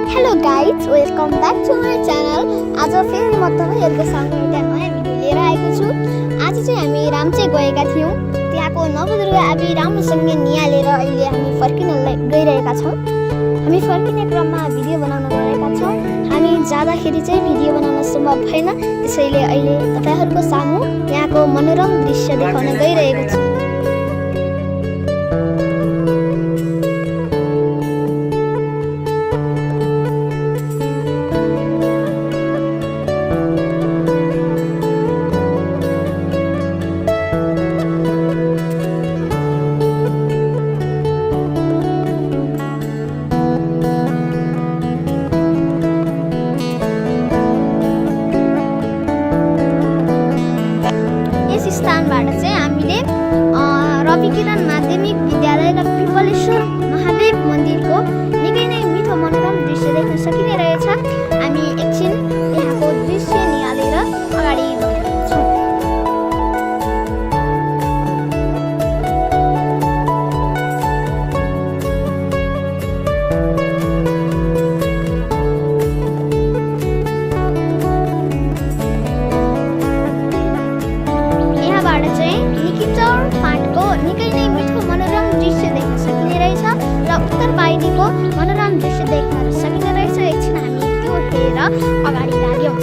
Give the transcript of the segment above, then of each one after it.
Hello guys, welcome back to my channel. आज फेरि म तपाईँहरूको सामु एउटा नयाँ भिडियो लिएर आएको छु। आज चाहिँ हामी राम्चे गएका थियौँ। त्यहाँको नवदुर्गा आबी राम्रोसँग निहालेर अहिले हामी फर्किन गइरहेका छौँ। हामी फर्किने क्रममा भिडियो बनाउन गएका छौँ। हामी जाँदाखेरि चाहिँ भिडियो बनाउन सम्भव भएन, त्यसैले अहिले तपाईँहरूको सामु यहाँको मनोरम दृश्य देखाउन गइरहेको छु। स्थानबाट चाहिँ हामीले रविकिरण माध्यमिक विद्यालय र पिपलेश्वर महादेव मन्दिरको निकै नै मिठो मनोरम दृश्य देख्न सकिने रहेछ। हामी एकछिन यहाँको दृश्य निहालेर अगाडि बढेका छौँ। फाँटको निकै नै मिठो मनोरम दृश्य देख्न सकिने रहेछ र उत्तर बाहिरको मनोरम दृश्य देख्न सकिने रहेछ। एकछिन हामी त्यो हेरेर अगाडि लाग्यौँ।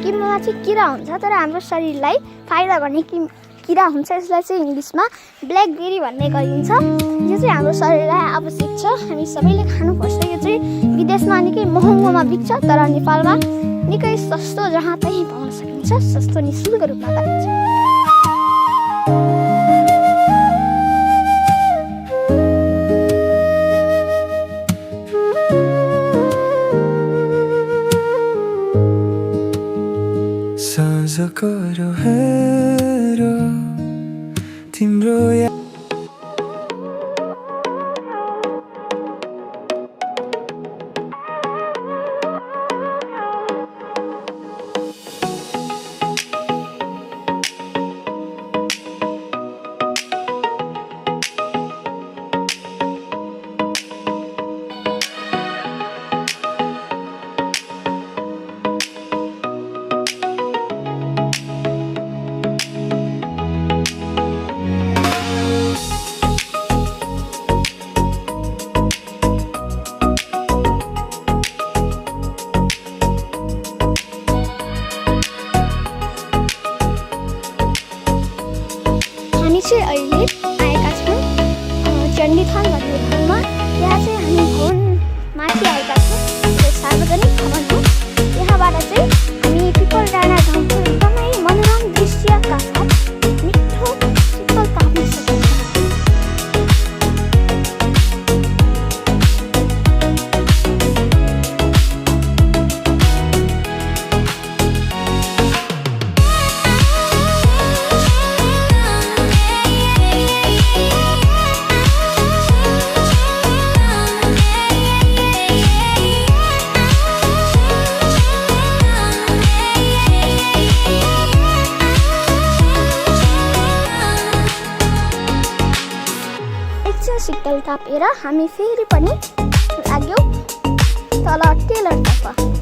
किम्बुमा चाहिँ किरा हुन्छ, तर हाम्रो शरीरलाई फाइदा गर्ने किरा हुन्छ। यसलाई चाहिँ इङ्ग्लिसमा ब्ल्याकबेरी भन्ने गरिन्छ। यो चाहिँ हाम्रो शरीरलाई आवश्यक छ, हामी सबैले खानुपर्छ। यो चाहिँ विदेशमा निकै महँगोमा बिक्छ, तर नेपालमा निकै सस्तो जहाँ तहीँ पाउन सकिन्छ। सस्तो निःशुल्क रूपमा पाइन्छ। साँझको हेरो तिम्रो पायल टापेर हामी फेरि पनि लाग्यौँ तल टेलरतर्फ